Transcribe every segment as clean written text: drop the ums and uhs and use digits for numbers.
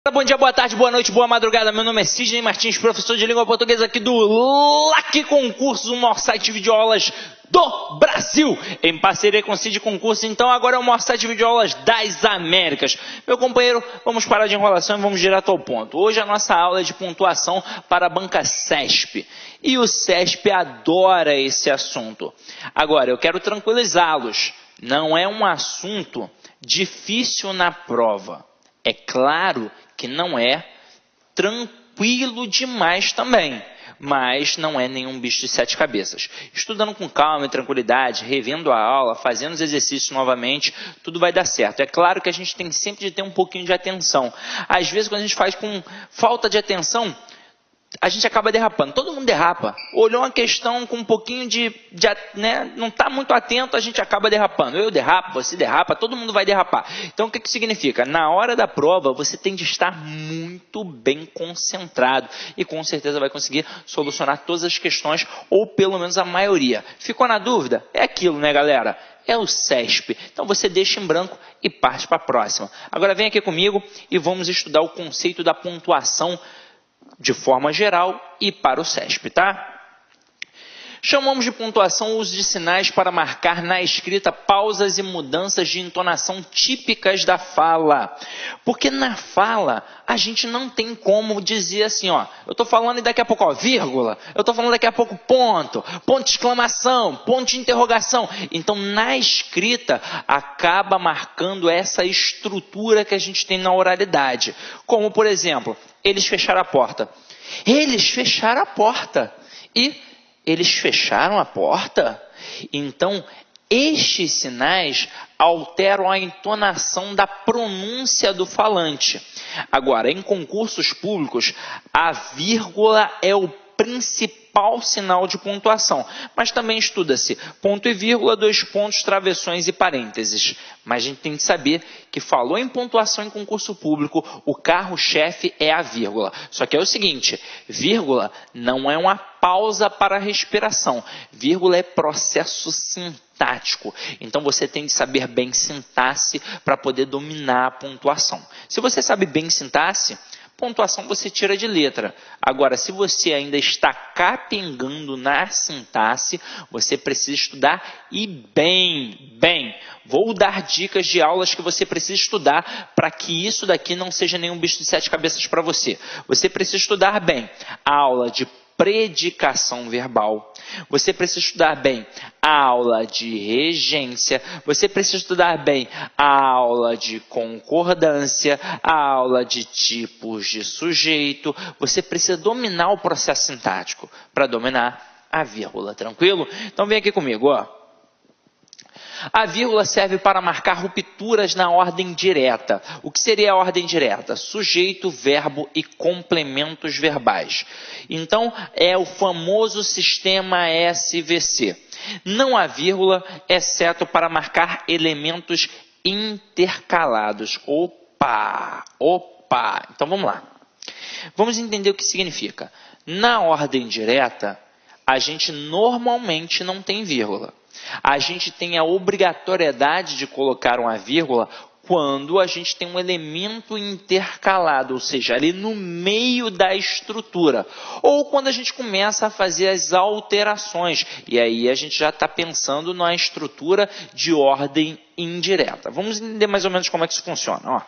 Bom dia, boa tarde, boa noite, boa madrugada. Meu nome é Sidney Martins, professor de língua portuguesa aqui do LAC Concursos, o maior site de videoaulas do Brasil, em parceria com o Cid Concursos. Então agora é o maior site de videoaulas das Américas. Meu companheiro, vamos parar de enrolação e vamos direto ao ponto. Hoje a nossa aula é de pontuação para a banca CESP. E o CESP adora esse assunto. Agora, eu quero tranquilizá-los. Não é um assunto difícil na prova. É claro que não é tranquilo demais também, mas não é nenhum bicho de sete cabeças. Estudando com calma e tranquilidade, revendo a aula, fazendo os exercícios novamente, tudo vai dar certo. É claro que a gente tem sempre de ter um pouquinho de atenção. Às vezes, quando a gente faz com falta de atenção, a gente acaba derrapando. Todo mundo derrapa. Olhou uma questão com um pouquinho né, não está muito atento, a gente acaba derrapando. Eu derrapo, você derrapa, todo mundo vai derrapar. Então, o que significa? Na hora da prova, você tem de estar muito bem concentrado e com certeza vai conseguir solucionar todas as questões, ou pelo menos a maioria. Ficou na dúvida? É aquilo, né, galera? É o CESP. Então, você deixa em branco e parte para a próxima. Agora, vem aqui comigo e vamos estudar o conceito da pontuação de forma geral e para o CESP, tá? Chamamos de pontuação o uso de sinais para marcar na escrita pausas e mudanças de entonação típicas da fala. Porque na fala, a gente não tem como dizer assim, ó, eu estou falando e daqui a pouco, ó, vírgula, eu estou falando daqui a pouco ponto, ponto de exclamação, ponto de interrogação. Então, na escrita, acaba marcando essa estrutura que a gente tem na oralidade. Como, por exemplo, eles fecharam a porta. Eles fecharam a porta. Eles fecharam a porta? Então, estes sinais alteram a entonação da pronúncia do falante. Agora, em concursos públicos, a vírgula é o principal sinal de pontuação, mas também estuda-se ponto e vírgula, dois pontos, travessões e parênteses. Mas a gente tem que saber que falou em pontuação em concurso público, o carro-chefe é a vírgula. Só que é o seguinte, vírgula não é uma pausa para a respiração, vírgula é processo sintático. Então você tem de saber bem sintaxe para poder dominar a pontuação. Se você sabe bem sintaxe, pontuação você tira de letra. Agora, se você ainda está capengando na sintaxe, você precisa estudar e bem. Vou dar dicas de aulas que você precisa estudar para que isso daqui não seja nenhum bicho de sete cabeças para você. Você precisa estudar bem a aula de predicação verbal, você precisa estudar bem a aula de regência, você precisa estudar bem a aula de concordância, a aula de tipos de sujeito, você precisa dominar o processo sintático para dominar a vírgula, tranquilo? Então vem aqui comigo, ó. A vírgula serve para marcar rupturas na ordem direta. O que seria a ordem direta? Sujeito, verbo e complementos verbais. Então, é o famoso sistema SVC. Não há vírgula, exceto para marcar elementos intercalados. Opa! Então, vamos lá. Vamos entender o que significa. Na ordem direta, a gente normalmente não tem vírgula. A gente tem a obrigatoriedade de colocar uma vírgula quando a gente tem um elemento intercalado, ou seja, ali no meio da estrutura. Ou quando a gente começa a fazer as alterações. E aí a gente já está pensando na estrutura de ordem indireta. Vamos entender mais ou menos como é que isso funciona. Ó.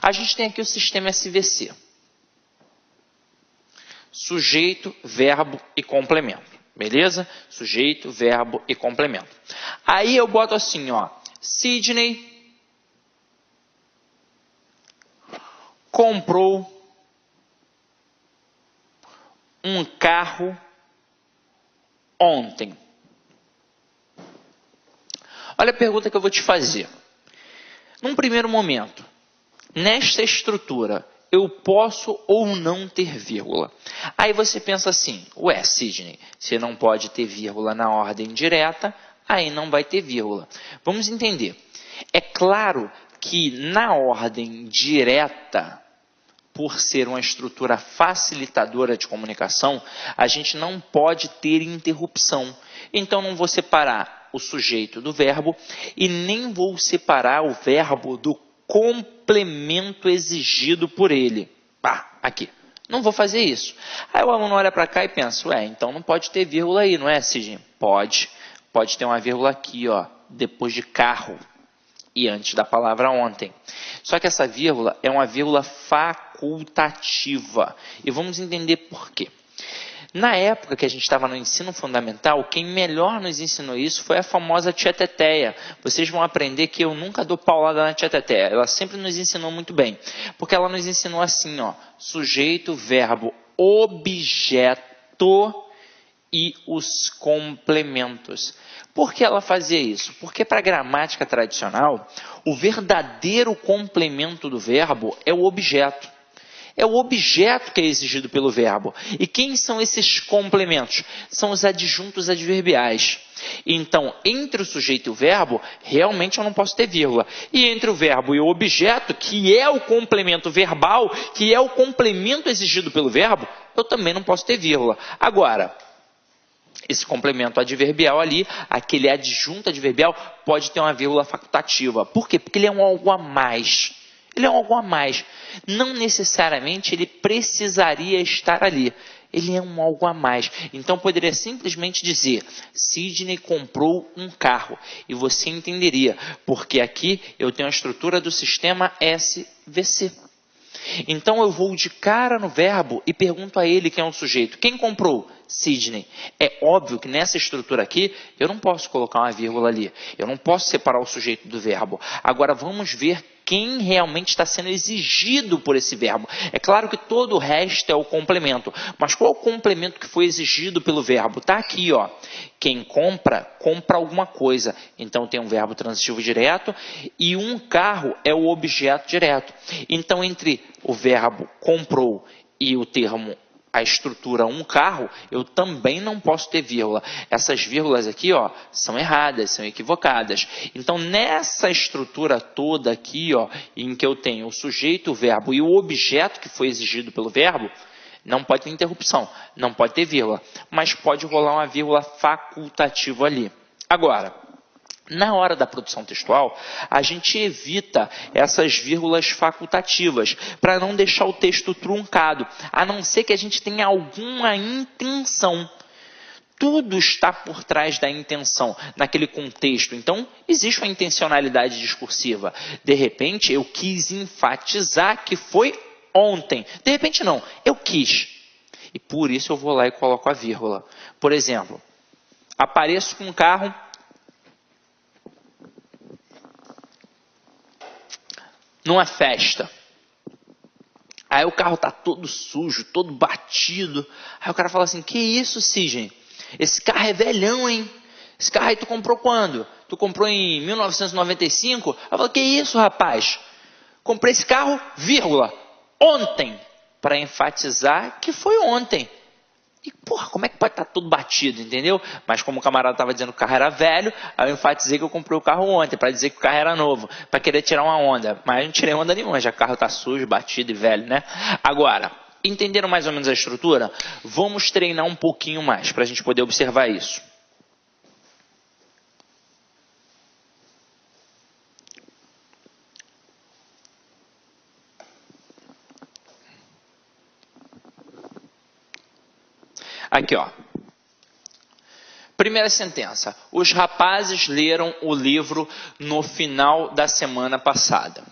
A gente tem aqui o sistema SVC. Sujeito, verbo e complemento. Beleza? Sujeito, verbo e complemento. Aí eu boto assim, ó. Sidney comprou um carro ontem. Olha a pergunta que eu vou te fazer. Num primeiro momento, nesta estrutura, eu posso ou não ter vírgula. Aí você pensa assim, ué, Sidney, você não pode ter vírgula na ordem direta, aí não vai ter vírgula. Vamos entender. É claro que na ordem direta, por ser uma estrutura facilitadora de comunicação, a gente não pode ter interrupção. Então, não vou separar o sujeito do verbo e nem vou separar o verbo do complemento complemento exigido por ele. Pá, aqui. Não vou fazer isso. Aí o aluno olha para cá e pensa, ué, então não pode ter vírgula aí, não é, Sidney? Pode. Pode ter uma vírgula aqui, ó, depois de carro e antes da palavra ontem. Só que essa vírgula é uma vírgula facultativa. E vamos entender por quê. Na época que a gente estava no ensino fundamental, quem melhor nos ensinou isso foi a famosa tia Teteia. Vocês vão aprender que eu nunca dou paulada na tia Teteia. Ela sempre nos ensinou muito bem. Porque ela nos ensinou assim, ó, sujeito, verbo, objeto e os complementos. Por que ela fazia isso? Porque para a gramática tradicional, o verdadeiro complemento do verbo é o objeto. É o objeto que é exigido pelo verbo. E quem são esses complementos? São os adjuntos adverbiais. Então, entre o sujeito e o verbo, realmente eu não posso ter vírgula. E entre o verbo e o objeto, que é o complemento verbal, que é o complemento exigido pelo verbo, eu também não posso ter vírgula. Agora, esse complemento adverbial ali, aquele adjunto adverbial, pode ter uma vírgula facultativa. Por quê? Porque ele é um algo a mais. Ele é um algo a mais. Não necessariamente ele precisaria estar ali. Ele é um algo a mais. Então, poderia simplesmente dizer, Sidney comprou um carro. E você entenderia, porque aqui eu tenho a estrutura do sistema SVC. Então, eu vou de cara no verbo e pergunto a ele quem é o sujeito. Quem comprou? Sidney. É óbvio que nessa estrutura aqui, eu não posso colocar uma vírgula ali. Eu não posso separar o sujeito do verbo. Agora, vamos ver quem realmente está sendo exigido por esse verbo. É claro que todo o resto é o complemento. Mas qual é o complemento que foi exigido pelo verbo? Está aqui, ó. Quem compra, compra alguma coisa. Então, tem um verbo transitivo direto e um carro é o objeto direto. Então, entre o verbo comprou e o termo a estrutura um carro, eu também não posso ter vírgula. Essas vírgulas aqui, ó, são erradas, são equivocadas. Então, nessa estrutura toda aqui, ó, em que eu tenho o sujeito, o verbo e o objeto que foi exigido pelo verbo, não pode ter interrupção, não pode ter vírgula, mas pode rolar uma vírgula facultativa ali. Agora, na hora da produção textual, a gente evita essas vírgulas facultativas para não deixar o texto truncado, a não ser que a gente tenha alguma intenção. Tudo está por trás da intenção naquele contexto. Então, existe uma intencionalidade discursiva. De repente, eu quis enfatizar que foi ontem. De repente, não. Eu quis. E por isso eu vou lá e coloco a vírgula. Por exemplo, apareço com um carro numa festa. Aí o carro está todo sujo, todo batido. Aí o cara fala assim, que isso, Sidney? Esse carro é velhão, hein? Esse carro aí tu comprou quando? Tu comprou em 1995? Eu falo, que isso, rapaz? Comprei esse carro, vírgula, ontem. Para enfatizar que foi ontem. E, porra, como é que pode estar tudo batido, entendeu? Mas como o camarada estava dizendo que o carro era velho, aí eu enfatizei que eu comprei o carro ontem, para dizer que o carro era novo, para querer tirar uma onda. Mas eu não tirei onda nenhuma, já o carro está sujo, batido e velho, né? Agora, entenderam mais ou menos a estrutura? Vamos treinar um pouquinho mais, para a gente poder observar isso. Aqui, ó. Primeira sentença. Os rapazes leram o livro no final da semana passada.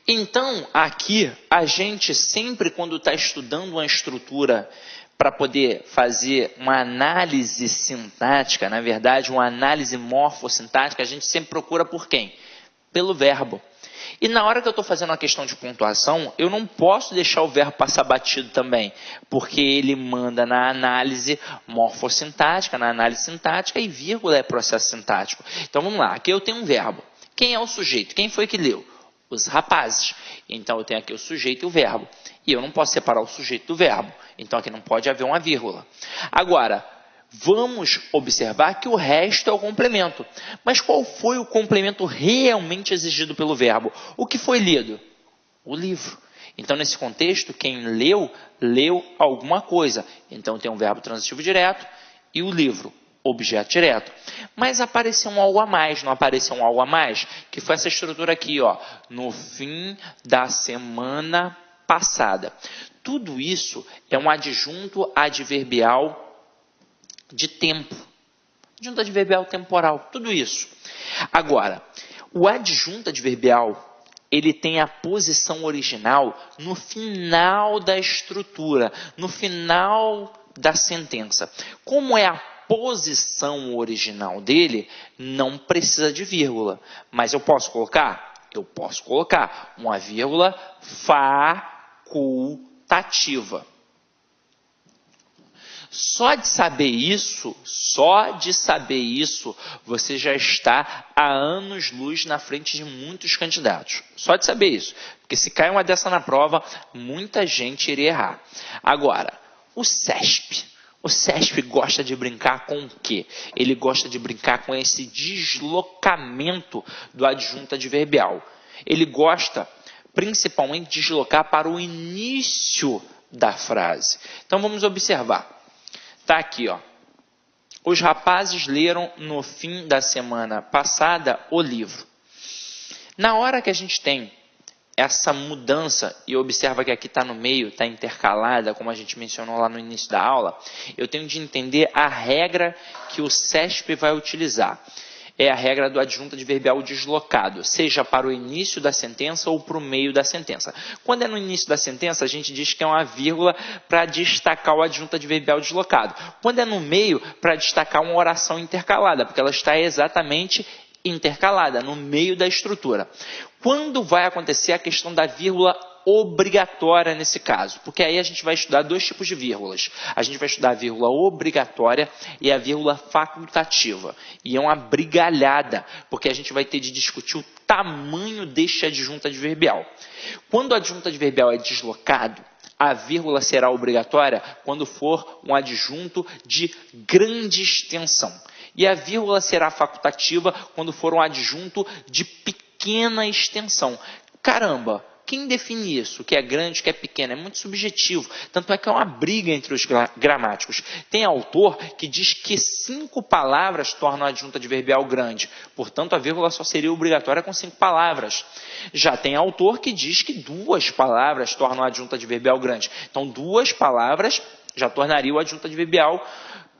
Então, aqui, a gente sempre, quando está estudando uma estrutura para poder fazer uma análise sintática, na verdade, uma análise morfossintática, a gente sempre procura por quem? Pelo verbo. E na hora que eu estou fazendo uma questão de pontuação, eu não posso deixar o verbo passar batido também, porque ele manda na análise morfossintática, na análise sintática, e vírgula é processo sintático. Então vamos lá, aqui eu tenho um verbo. Quem é o sujeito? Quem foi que leu? Os rapazes. Então eu tenho aqui o sujeito e o verbo. E eu não posso separar o sujeito do verbo. Então aqui não pode haver uma vírgula. Agora, vamos observar que o resto é o complemento. Mas qual foi o complemento realmente exigido pelo verbo? O que foi lido? O livro. Então, nesse contexto, quem leu, leu alguma coisa. Então, tem um verbo transitivo direto e o livro. objeto direto. Mas apareceu um algo a mais, não apareceu um algo a mais? Que foi essa estrutura aqui, ó, no fim da semana passada. Tudo isso é um adjunto adverbial de tempo. Adjunto adverbial temporal, tudo isso. Agora, o adjunto adverbial, ele tem a posição original no final da estrutura, no final da sentença. Como é a posição original dele, não precisa de vírgula. Mas eu posso colocar? Eu posso colocar uma vírgula facultativa. Só de saber isso, você já está há anos-luz na frente de muitos candidatos. Só de saber isso. Porque se cai uma dessa na prova, muita gente iria errar. Agora, o CESP. O CESP gosta de brincar com o quê? Ele gosta de brincar com esse deslocamento do adjunto adverbial. Ele gosta, principalmente, de deslocar para o início da frase. Então, vamos observar. Está aqui, ó. Os rapazes leram no fim da semana passada o livro. Na hora que a gente tem essa mudança, e observa que aqui está no meio, está intercalada, como a gente mencionou lá no início da aula, eu tenho de entender a regra que o CESP vai utilizar. É a regra do adjunto adverbial deslocado, seja para o início da sentença ou para o meio da sentença. Quando é no início da sentença, a gente diz que é uma vírgula para destacar o adjunto adverbial deslocado. Quando é no meio, para destacar uma oração intercalada, porque ela está exatamente intercalada, no meio da estrutura. Quando vai acontecer a questão da vírgula obrigatória nesse caso? Porque aí a gente vai estudar dois tipos de vírgulas. A gente vai estudar a vírgula obrigatória e a vírgula facultativa. E é uma brigalhada, porque a gente vai ter de discutir o tamanho deste adjunto adverbial. Quando o adjunto adverbial é deslocado, a vírgula será obrigatória quando for um adjunto de grande extensão. E a vírgula será facultativa quando for um adjunto de pequena extensão. Caramba! Quem define isso? O que é grande, o que é pequeno? É muito subjetivo. Tanto é que é uma briga entre os gramáticos. Tem autor que diz que 5 palavras tornam a adjunto adverbial grande. Portanto, a vírgula só seria obrigatória com 5 palavras. Já tem autor que diz que 2 palavras tornam a adjunto adverbial grande. Então, 2 palavras já tornaria o adjunto adverbial,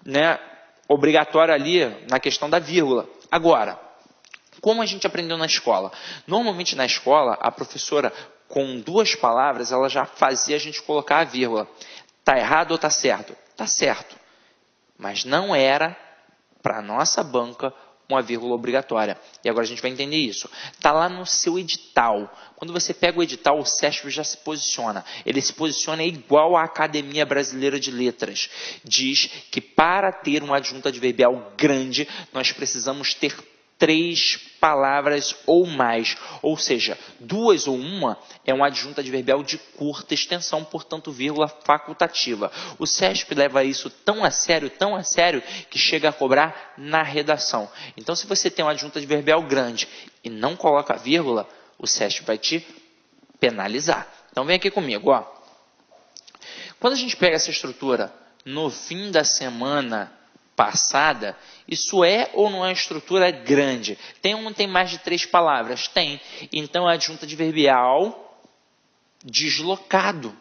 né, obrigatório ali na questão da vírgula. Agora, como a gente aprendeu na escola? Normalmente na escola, a professora, com 2 palavras, ela já fazia a gente colocar a vírgula. Está errado ou está certo? Está certo. Mas não era, para a nossa banca, uma vírgula obrigatória. E agora a gente vai entender isso. Está lá no seu edital. Quando você pega o edital, o CESP já se posiciona. Ele se posiciona igual à Academia Brasileira de Letras. Diz que para ter um adjunto adverbial grande, nós precisamos ter 3 palavras ou mais, ou seja, 2 ou 1 é um adjunto adverbial de curta extensão, portanto, vírgula facultativa. O CESP leva isso tão a sério, que chega a cobrar na redação. Então, se você tem um adjunto adverbial grande e não coloca vírgula, o CESP vai te penalizar. Então, vem aqui comigo, ó. Quando a gente pega essa estrutura no fim da semana passada, isso é ou não é uma estrutura grande? Tem ou não tem mais de 3 palavras? Tem. Então, é adjunto adverbial deslocado.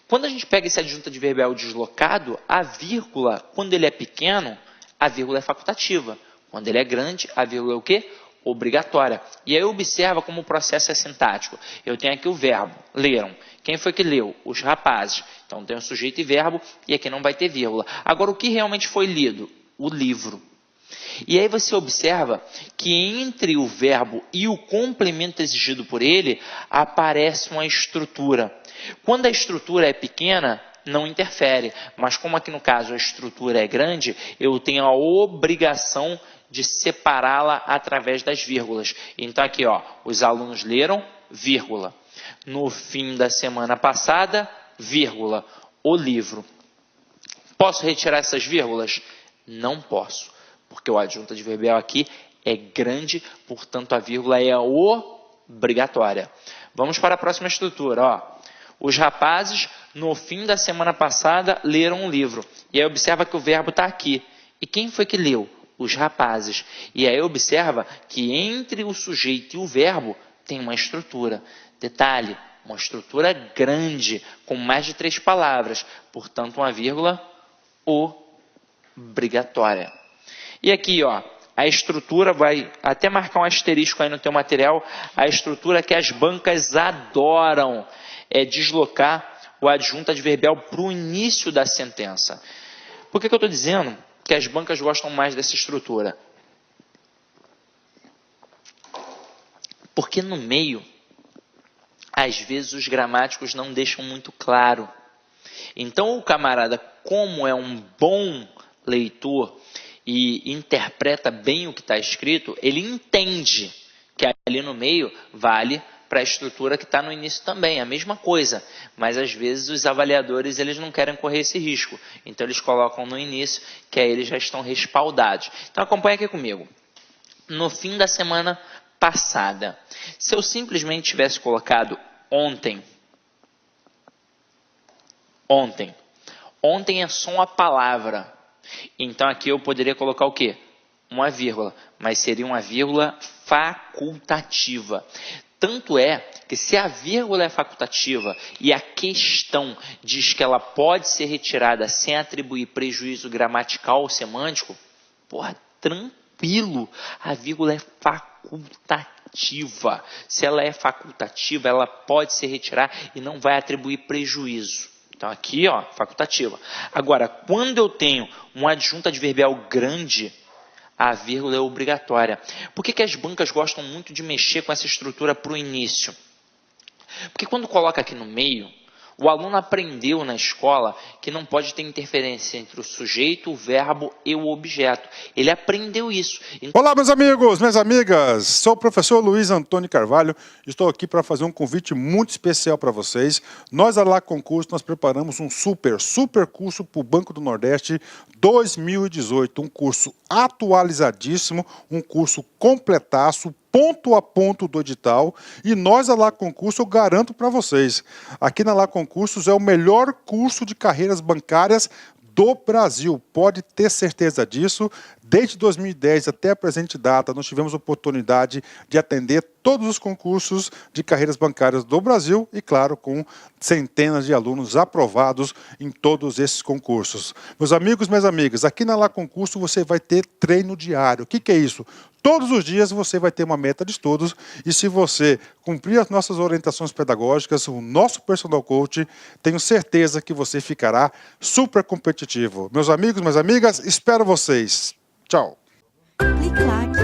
Quando a gente pega esse adjunto adverbial deslocado, a vírgula, quando ele é pequeno, a vírgula é facultativa. Quando ele é grande, a vírgula é o quê? Obrigatória. E aí observa como o processo é sintático. Eu tenho aqui o verbo, leram. Quem foi que leu? Os rapazes. Então tem o sujeito e verbo e aqui não vai ter vírgula. Agora, o que realmente foi lido? O livro. E aí você observa que entre o verbo e o complemento exigido por ele, aparece uma estrutura. Quando a estrutura é pequena, não interfere. Mas como aqui no caso a estrutura é grande, eu tenho a obrigação de separá-la através das vírgulas. Então aqui, ó, os alunos leram, vírgula. No fim da semana passada, vírgula, o livro. Posso retirar essas vírgulas? Não posso, porque o adjunto adverbial aqui é grande, portanto a vírgula é obrigatória. Vamos para a próxima estrutura, ó. Os rapazes, no fim da semana passada, leram um livro. E aí observa que o verbo está aqui. E quem foi que leu? Os rapazes. E aí observa que entre o sujeito e o verbo tem uma estrutura. Detalhe, uma estrutura grande, com mais de 3 palavras. Portanto, uma vírgula obrigatória. E aqui, ó, a estrutura, vai até marcar um asterisco aí no teu material, a estrutura que as bancas adoram é deslocar o adjunto adverbial para o início da sentença. Por que eu estou dizendo que as bancas gostam mais dessa estrutura? Porque no meio, às vezes os gramáticos não deixam muito claro. Então o camarada, como é um bom leitor e interpreta bem o que está escrito, ele entende que ali no meio vale para a estrutura que está no início também, a mesma coisa. Mas às vezes os avaliadores eles não querem correr esse risco, então eles colocam no início, que aí eles já estão respaldados. Então acompanha aqui comigo. No fim da semana passada, se eu simplesmente tivesse colocado ontem é só uma palavra. Então aqui eu poderia colocar o quê? Uma vírgula, mas seria uma vírgula facultativa. Tanto é que se a vírgula é facultativa e a questão diz que ela pode ser retirada sem atribuir prejuízo gramatical ou semântico, porra, tranquilo, a vírgula é facultativa. Se ela é facultativa, ela pode se retirar e não vai atribuir prejuízo. Então aqui, ó, facultativa. Agora, quando eu tenho um adjunto adverbial grande, a vírgula é obrigatória. Por que as bancas gostam muito de mexer com essa estrutura para o início? Porque quando coloca aqui no meio, o aluno aprendeu na escola que não pode ter interferência entre o sujeito, o verbo e o objeto. Ele aprendeu isso. Olá, meus amigos, minhas amigas. Sou o professor Luiz Antônio Carvalho. Estou aqui para fazer um convite muito especial para vocês. Nós, da Lá Concurso, nós preparamos um super curso para o Banco do Nordeste 2018. Um curso atualizadíssimo, um curso completaço, ponto a ponto do edital, e nós, a Lá Concurso, eu garanto para vocês, aqui na Lá Concursos é o melhor curso de carreiras bancárias do Brasil, pode ter certeza disso. Desde 2010 até a presente data, nós tivemos a oportunidade de atender todos os concursos de carreiras bancárias do Brasil e, claro, com centenas de alunos aprovados em todos esses concursos. Meus amigos, minhas amigas, aqui na Lá Concurso você vai ter treino diário. O que é isso? Todos os dias você vai ter uma meta de estudos e se você cumprir as nossas orientações pedagógicas, o nosso personal coach, tenho certeza que você ficará super competitivo. Meus amigos, minhas amigas, espero vocês. Tchau. Clique lá.